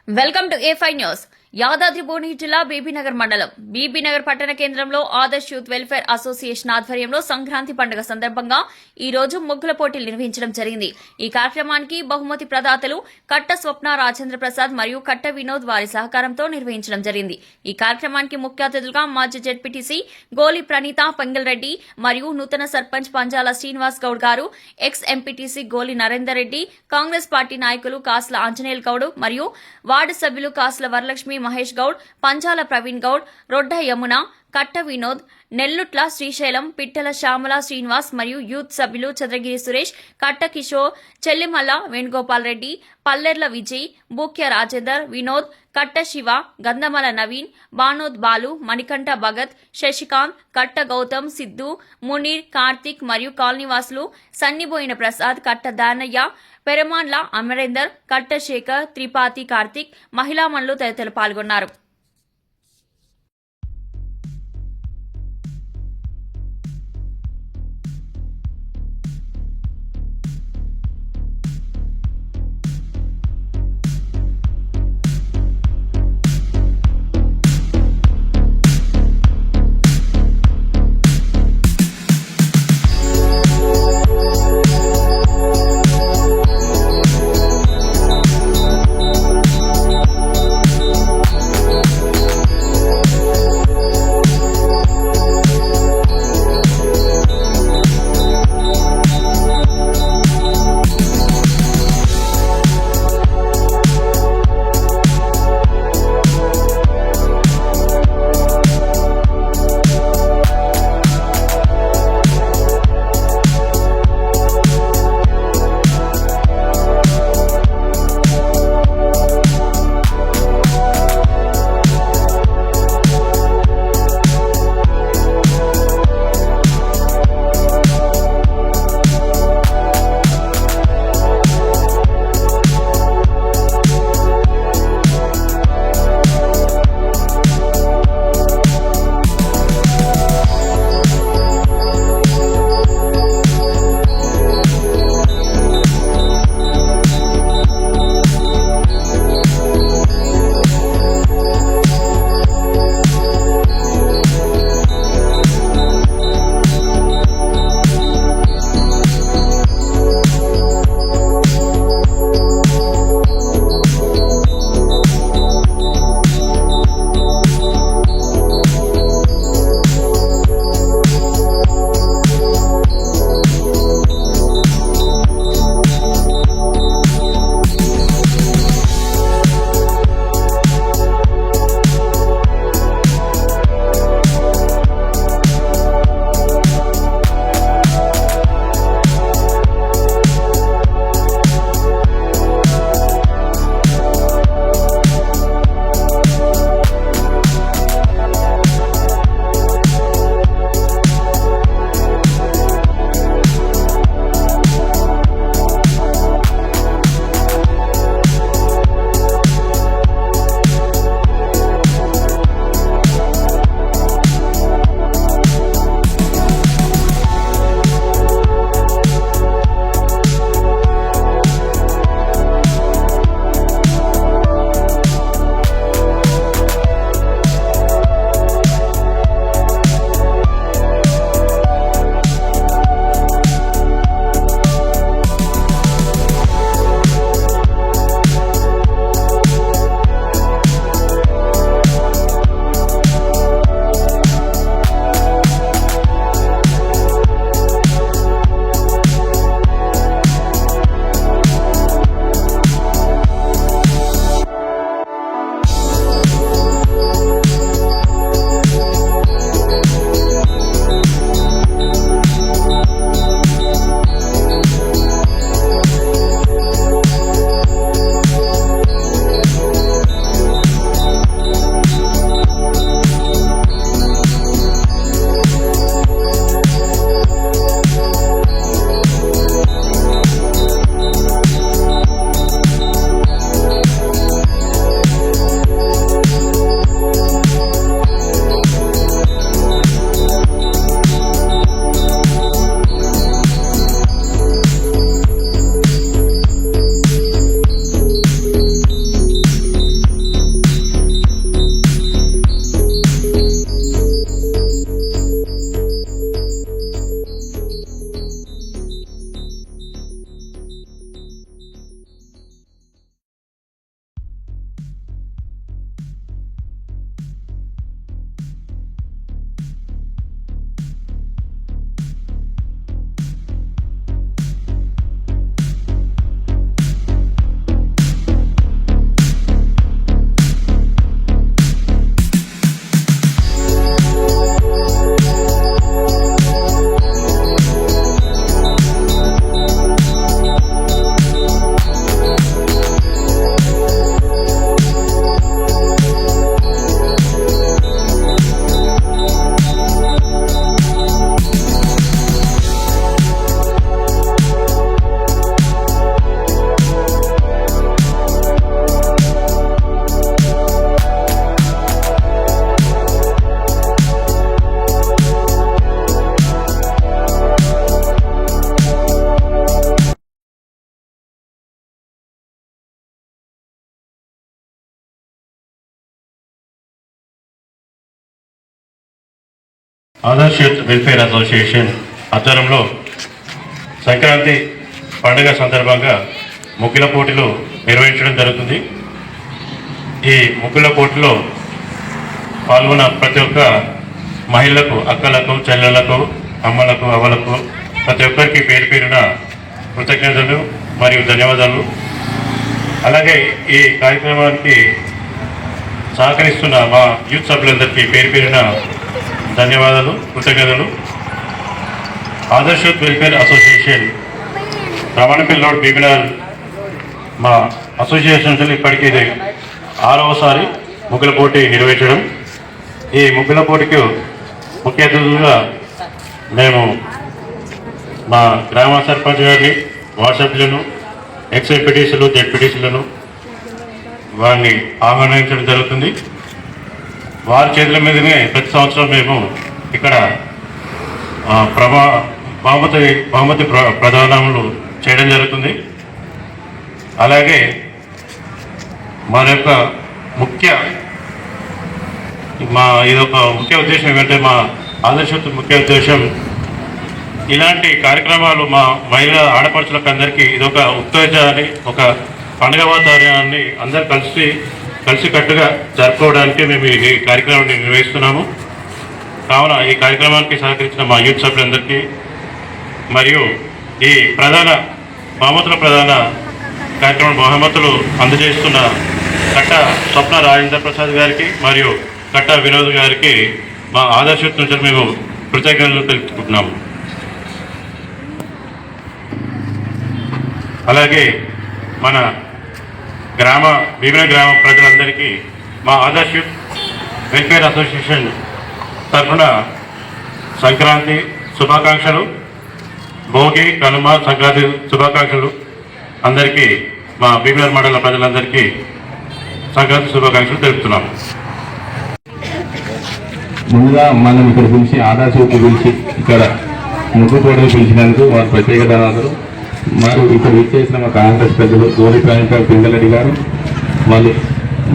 Welcome to A5 news. Yadadri Bhuvanagiri జిల్లా బీబీనగర్ మండలం బీబీనగర్ పట్టణ కేంద్రంలో ఆదర్శ్ యూత్ వెల్ఫేర్ అసోసియేషన్ ఆధ్వర్యంలో సంక్రాంతి పండుగ సందర్భంగా ఈ రోజు ముగ్గుల పోటీలు నిర్వహించడం జరిగింది. ఈ కార్యక్రమానికి బహుమతి ప్రదాతలు కట్ట స్వప్న రాజేంద్ర ప్రసాద్ మరియు కట్ట వినోద్ వారి సహకారంతో నిర్వహించడం జరిగింది. ఈ కార్యక్రమానికి ముఖ్య అతిథులుగా మాజీ జెడ్పీటీసీ గోలి ప్రణీత పెంగల్రెడ్డి మరియు నూతన సర్పంచ్ పంజాల శ్రీనివాస్ గౌడ్ గారు, ఎక్స్ ఎంపీటీసీ గోలి నరేందర్ రెడ్డి, కాంగ్రెస్ పార్టీ నాయకులు కాస్ల ఆంజనేయుల్ గౌడ్ మరియు వార్డు సభ్యులు కాస్ల వరలక్ష్మి మహేష్ గౌడ్, పంచాల ప్రవీణ్ గౌడ్, రొడ్డ యమున, కట్ట వినోద్, నెల్లుట్ల శ్రీశైలం, పిట్టల శ్యామల శ్రీనివాస్ మరియు యూత్ సభ్యులు చంద్రగిరి సురేష్, కట్ట కిషోర్, చెల్లిమల్ల వేణుగోపాల్ రెడ్డి, పల్లెర్ల విజయ్, బూక్య రాజేందర్, వినోద్, కట్ట శివ, గంధమల నవీన్, బానోద్ బాలు, మణికంఠ భగత్, శశికాంత్, కట్ట గౌతమ్, సిద్దు, మునీర్, కార్తిక్ మరియు కాలనీవాసులు సన్నిబోయిన ప్రసాద్, కట్ట దానయ్య, పెరమాన్ల అమరేందర్, కట్ట శేఖర్, త్రిపాతి కార్తిక్, మహిళా మనులు తదితరులు పాల్గొన్నారు. ఆదర్శ్ యూత్ వెల్ఫేర్ అసోసియేషన్ ఆధ్వర్యంలో సంక్రాంతి పండుగ సందర్భంగా ముగ్గుల పోటీలు నిర్వహించడం జరుగుతుంది. ఈ ముగ్గుల పోటీలో పాల్గొన్న ప్రతి ఒక్క మహిళలకు, అక్కలకు, చెల్లెలకు, అమ్మలకు, అవ్వలకు ప్రతి ఒక్కరికి పేరు పేరున కృతజ్ఞతలు మరియు ధన్యవాదాలు. అలాగే ఈ కార్యక్రమానికి సహకరిస్తున్న మా యూత్ సభ్యులందరికీ పేరు పేరున ధన్యవాదాలు, కృతజ్ఞతలు. Adarsh youth welfare association Ramanapalli road Bibinagar మా అసోసియేషన్ ఇప్పటికీ ఇది 6వసారి ముగ్గుల పోటీ నిర్వహించడం. ఈ ముగ్గుల పోటీకి ముఖ్య అతిథులుగా మేము మా గ్రామ సర్పంచ్ గారిని, వార్డు సభ్యులను, ఎక్స్-ఎంపీటీసీలు, జెడ్పీటీసీలను వారిని ఆహ్వానించడం జరుగుతుంది. వారి చేతుల మీదనే ప్రతి సంవత్సరం మేము ఇక్కడ బహుమతి ప్రదానములు చేయడం జరుగుతుంది. అలాగే మన యొక్క ఇదొక ముఖ్య ఉద్దేశం ఏమంటే, మా ఆదర్శ ముఖ్య ఉద్దేశం ఇలాంటి కార్యక్రమాలు మా మహిళా ఆడపడుచులకు అందరికీ ఇదొక ఉత్తేజాన్ని, ఒక పండుగ వాతావరణాన్ని అందరు కలిసికట్టుగా జరుపుకోవడానికి మేము ఈ కార్యక్రమాన్ని నిర్వహిస్తున్నాము. కావున ఈ కార్యక్రమానికి సహకరించిన మా యూత్ సభ్యులందరికీ మరియు ఈ బహుమతుల ప్రధాన కార్యక్రమం బహుమతులు అందజేస్తున్న కట్ట స్వప్న రాజేంద్ర ప్రసాద్ గారికి మరియు కట్ట వినోద్ గారికి మా ఆదర్శ నుంచి మేము కృతజ్ఞతలు తెలుపుకుంటున్నాము. అలాగే మన బీబీనగర్ గ్రామ ప్రజలందరికీ మా ఆదర్శ్ వెల్ఫేర్ అసోసియేషన్ తరఫున సంక్రాంతి శుభాకాంక్షలు, భోగి, కనుమ, సంక్రాంతి శుభాకాంక్షలు. అందరికీ మా బీబీనగర్ మండల ప్రజలందరికీ సంక్రాంతి శుభాకాంక్షలు తెలుపుతున్నాము. ముందుగా మనం ఇక్కడ పిలిచి ఆదర్శ్ పిలిచి ఇక్కడ ముగ్గు పోటీలు పిలిచినందుకు వారు ప్రత్యేక ధన్యవాదాలు. మరి ఇక్కడ విచ్చేసిన మా కాంగ్రెస్ పెద్దలు గోలి పింగళరెడ్డి గారు, మళ్ళీ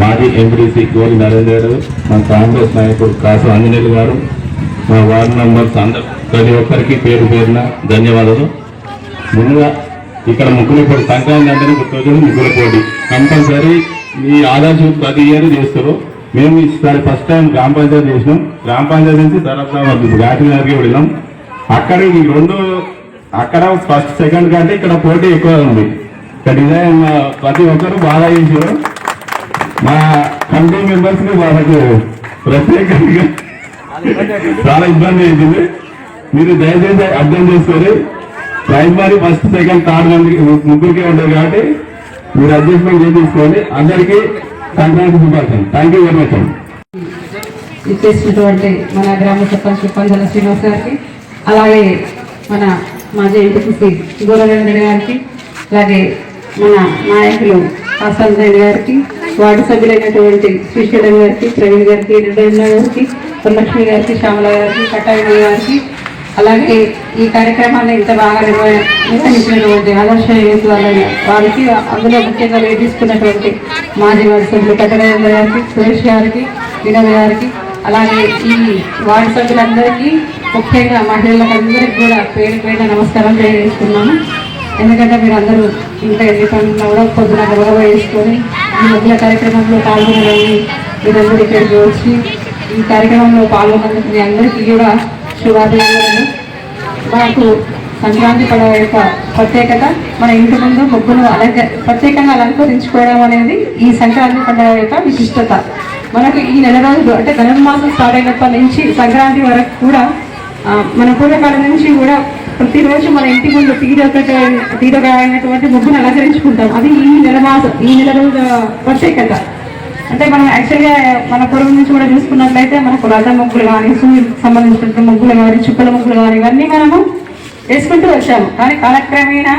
మాజీ ఎంపీడీసీ గోలి నరేంద్ర గారు, మా కాంగ్రెస్ నాయకుడు కాసు ఆంజనేయులు గారు, మా వార్డు మెంబర్స్ అందరూ ప్రతి ఒక్కరికి పేరు పేరున ధన్యవాదాలు. ముందుగా ఇక్కడ ముగ్గుల పోటీ సంక్రాంతి అంటే గుర్తొచ్చేది ముగ్గుల పోటీ కంపల్సరీ ఈ ఆదర్శ ప్రతి ఇయర్ చేస్తారు. మేము ఈసారి ఫస్ట్ టైం గ్రామ పంచాయతీ చేసినాం. గ్రామ పంచాయతీ నుంచి తర్వాత గాటినగర్కి వెళ్ళాం. అక్కడ ఈ అక్కడ ఫస్ట్ సెకండ్ కంటే ఇక్కడ పోటీ ఎక్కువ ఉంది. ఇక్కడ డిజైన్ ప్రతి ఒక్కరు బాగా చేసారు. మా కమిటీ మెంబర్స్ ని వాళ్ళకు ప్రత్యేకంగా చాలా ఇబ్బంది అయింది. మీరు దయచేసి అర్థం చేసుకొని ప్రైమరీ ఫస్ట్ సెకండ్ థర్డ్ ముగ్గురికే ఉండదు కాబట్టి మీరు అడ్జస్ట్మెంట్ చేసుకోండి. అందరికీ సంక్రాంతి శుభాకాంక్షలు. Thank you very much. ఇచ్చేసినటువంటి మన గ్రామ సర్పంచ్ పంజల శ్రీనివాస్ గారికి, అలాగే మన మాజీ ఎంపీసీ గోరవేంద్ర గారికి, అలాగే మన నాయకులు ఆసాద్ రెడ్డి గారికి, వార్డు సభ్యులైనటువంటి శ్రీశైలం గారికి, ప్రవీణ్ గారికి, రెడ్డి గారికి, వరలక్ష్మి గారికి, శ్యామల గారికి, కట్టాయి గారికి, అలాగే ఈ కార్యక్రమాన్ని ఇంత బాగా నిర్వహించినటువంటి ఆదర్శ యూత్ వారికి, అందులో ముఖ్యంగా తీసుకున్నటువంటి మాజీ వార్డు సభ్యులు కట్టరేంద్ర గారికి, సురేష్ గారికి, వినోద్ గారికి, అలాగే ఈ వార్డు సభ్యులందరికీ, ముఖ్యంగా మహిళలకు అందరికీ కూడా పేరు పేరున నమస్కారం తెలియజేస్తున్నాము. ఎందుకంటే మీరు అందరూ ఇంకా ఎన్ని పనులు కూడా పొద్దున గౌరవ వేసుకొని ఈ ముగ్గుల కార్యక్రమంలో పాల్గొనడానికి మీరందరూ ఇక్కడికి వచ్చి ఈ కార్యక్రమంలో పాల్గొన్నందుకు మీ అందరికీ కూడా శుభాభినందనలు. మనకు సంక్రాంతి పండుగ యొక్క ప్రత్యేకత, మన ఇంటి ముందు ముగ్గును ప్రత్యేకంగా అలంకరించుకోవడం అనేది ఈ సంక్రాంతి పండుగ యొక్క విశిష్టత. మనకు ఈ నెల రోజులు అంటే ధనుర్మాసం స్టార్ట్ అయినప్పటి నుంచి సంక్రాంతి వరకు కూడా మన పూర్వకాలం నుంచి కూడా ప్రతిరోజు మన ఇంటి ముందు తీరగా అయినటువంటి ముగ్గును అలంకరించుకుంటాం. అది ఈ నెల రోజుల ప్రత్యేకత. అంటే మనం యాక్చువల్గా మన పూర్వం నుంచి కూడా చూసుకున్నట్లయితే మనకు రథ ముగ్గులు కానీ, సూర్యుడికి సంబంధించినటువంటి ముగ్గులు కానీ, చుక్కల ముగ్గులు కానీ ఇవన్నీ మనము వేసుకుంటూ వచ్చాము. కానీ కాలక్రమేణా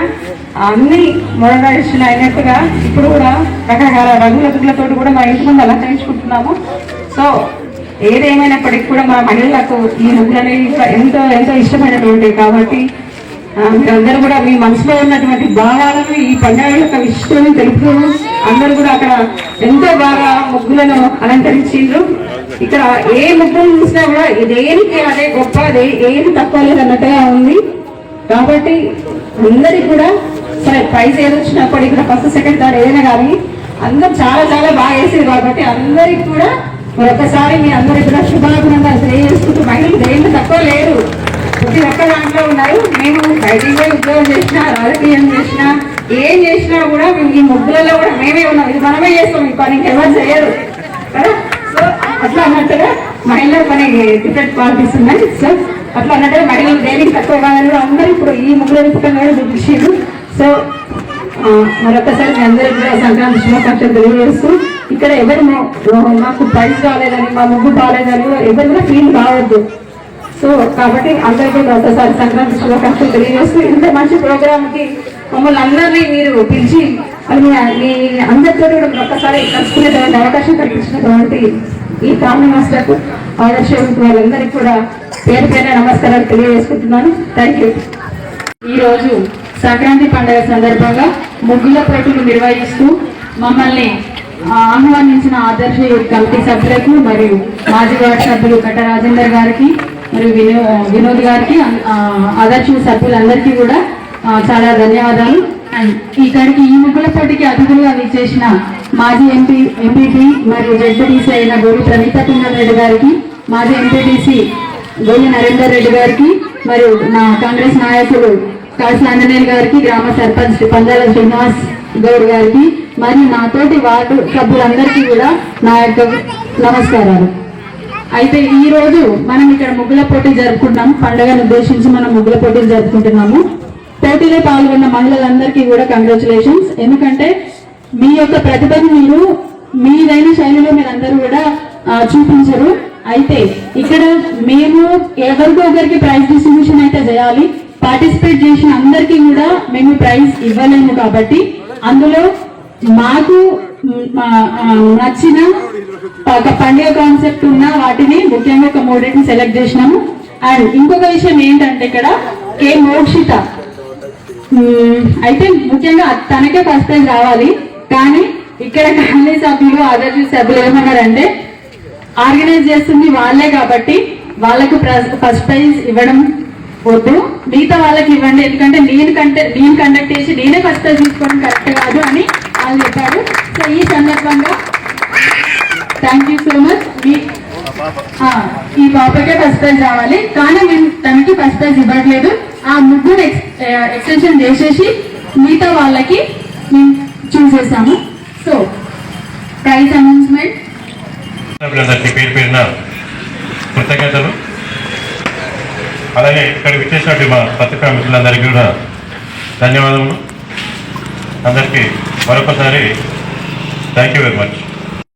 అన్ని మోడర్నైజేషన్ అయినట్టుగా ఇప్పుడు కూడా రకరకాల రంగులతో కూడా మన ఇంటి ముందు అలంకరించుకుంటున్నాము. సో ఏదేమైనప్పటికీ కూడా మన మహిళలకు ఈ ముగ్గులు అనేవి ఎంతో ఎంతో ఇష్టమైనటువంటివి కాబట్టి మీరందరూ కూడా మీ మనసులో ఉన్నటువంటి భావాలను ఈ పండుగ యొక్క విశిష్టతను తెలుపుతూ అందరూ కూడా అక్కడ ఎంతో బాగా ముగ్గులను అలంకరించిండ్రు. ఇక్కడ ఏ ముగ్గులు చూసినా కూడా దేనికి అదే గొప్ప, ఏది తక్కువ లేదు అన్నట్టుగా ఉంది. కాబట్టి అందరికి కూడా సరే ప్రైజ్ ఏది వచ్చినప్పుడు ఇక్కడ ఫస్ట్ సెకండ్ థర్డ్ ఏదైనా కానీ అందరూ చాలా చాలా బాగా వేసేది. కాబట్టి అందరికి కూడా మరొకసారి మీ అందరికి కూడా శుభాభినందనలు తెలియజేసుకుంటూ మహిళలు దేనికి తక్కువ లేరు, ప్రతి ఒక్క దాంట్లో ఉన్నారు. మేము బయటికి పోయి ఉద్యోగం చేసినా, రాజకీయం చేసినా, ఏం చేసినా కూడా మేము ఈ ముగ్గులలో కూడా మేమే ఉన్నాం. ఇది మనమే చేస్తాం, ఈ పని ఇంకెవరు చేయరు కదా. సో అట్లా అన్నట్టుగా మహిళలు పని డిఫరెంట్ క్వాలిటీస్ ఉన్నాయి. సో అట్లా అన్నట్టుగా మహిళలు దేనికి తక్కువ కాదని కూడా అందరూ ఇప్పుడు ఈ ముగ్గుల రూపకంగా కూడా చూపించారు. సో మరొకసారి మీ అందరికీ కూడా సంక్రాంతి శుభాకాంక్షలు తెలియజేస్తూ ఇక్కడ ఎవరు మాకు ప్రైజ్ రాలేదని, మా ముగ్గు బాగాలేదని ఎవరు కూడా ఫీల్ కావద్దు. సో కాబట్టి అందరికీ ఒకసారి సంక్రాంతి శుభాకాంక్షలు తెలియజేస్తూ ఇంత మంచి ప్రోగ్రామ్ కి మమ్మల్ని అందరినీ మీరు పిలిచి మీ అందరితో కూడా ఒక్కసారి కలుసుకునేటువంటి అవకాశం కల్పించినటువంటి ఈ కామెడీ మాస్టర్కు ఆదర్శ వాళ్ళందరికీ కూడా పేరు పేరు నమస్కారాలు తెలియజేసుకుంటున్నాను. Thank you. ఈరోజు సంక్రాంతి పండుగ సందర్భంగా ముగ్గుల పోటీలు నిర్వహిస్తూ మమ్మల్ని ఆహ్వానించిన ఆదర్శ కమిటీ సభ్యులకు మరియు మాజీ వార్డు సభ్యులు కట్ట రాజేందర్ గారికి మరియు వినోద్ గారికి, ఆదర్శ సభ్యులందరికీ కూడా చాలా ధన్యవాదాలు. అండ్ ఇక్కడికి ఈ ముగ్గుల పోటీకి అతిథులుగా విచ్చేసిన మాజీ ఎంపీపీ మరియు జడ్పీటీసీ అయిన గోరి ప్రణీత పింగళ రెడ్డి గారికి, మాజీ ఎంపీటీసీ గోలి నరేందర్ రెడ్డి గారికి, మరియు నా కాంగ్రెస్ నాయకులు కాసి ఆంజనేయులు గారికి, గ్రామ సర్పంచ్ పంజాల శ్రీనివాస్ గౌడ్ గారికి మరియు నాతోటి వార్డు సభ్యులందరికీ కూడా నా యొక్క నమస్కారాలు. అయితే ఈ రోజు మనం ఇక్కడ ముగ్గుల పోటీ జరుపుకుంటున్నాం. పండుగను ఉద్దేశించి మనం ముగ్గుల పోటీలు జరుపుకుంటున్నాము. పోటీలో పాల్గొన్న మహిళలందరికీ కూడా కంగ్రాచులేషన్స్. ఎందుకంటే మీ యొక్క ప్రతిభను మీరు మీదైన శైలిలో మీరందరూ కూడా చూపించరు. అయితే ఇక్కడ మేము ఎవరికో ఒకరికి ప్రైజ్ డిస్ట్రిబ్యూషన్ అయితే చేయాలి. పార్టిసిపేట్ చేసిన అందరికీ కూడా మేము ప్రైజ్ ఇవ్వలేము. కాబట్టి అందులో మాకు నచ్చిన ఒక పండుగ కాన్సెప్ట్ ఉన్న వాటిని ముఖ్యంగా ఒక మూడింటిని సెలెక్ట్ చేసినాము. అండ్ ఇంకొక విషయం ఏంటంటే ఇక్కడ కే మోక్షిత అయితే ముఖ్యంగా తనకే ఫస్ట్ ప్రైజ్ రావాలి. కానీ ఇక్కడ కాలనీ సభ్యులు ఆదర్శ సభ్యులు ఏమన్నారంటే ఆర్గనైజ్ చేస్తుంది వాళ్ళే కాబట్టి వాళ్ళకు ఫస్ట్ ప్రైజ్ ఇవ్వడం వద్దు, మిగతా వాళ్ళకి ఇవ్వండి. ఎందుకంటే నేను కండక్ట్ చేసి నేనే ఫస్ట్ ప్రైజ్ తీసుకోవడం కరెక్ట్ కాదు అని వాళ్ళు చెప్పారు. సో ఈ సందర్భంగా థ్యాంక్ యూ సో మచ్. ఈ పాపకే ఫస్ట్ ప్రైజ్ రావాలి, కానీ మేము తనకి ఫస్ట్ ప్రైజ్ ఇవ్వట్లేదు. ఆ ముగ్గురు ఎక్స్టెన్షన్ చేసేసి మిగతా వాళ్ళకి మేము చూసేసాము. సో ప్రైజ్ అనౌన్స్మెంట్ పేరు పేరున కృతజ్ఞతలు. అలాగే ఇక్కడ విచ్చేసినట్టు మా పత్రికా మిత్రులందరికీ కూడా ధన్యవాదములు. అందరికీ మరొకసారి థ్యాంక్ యూ వెరీ మచ్.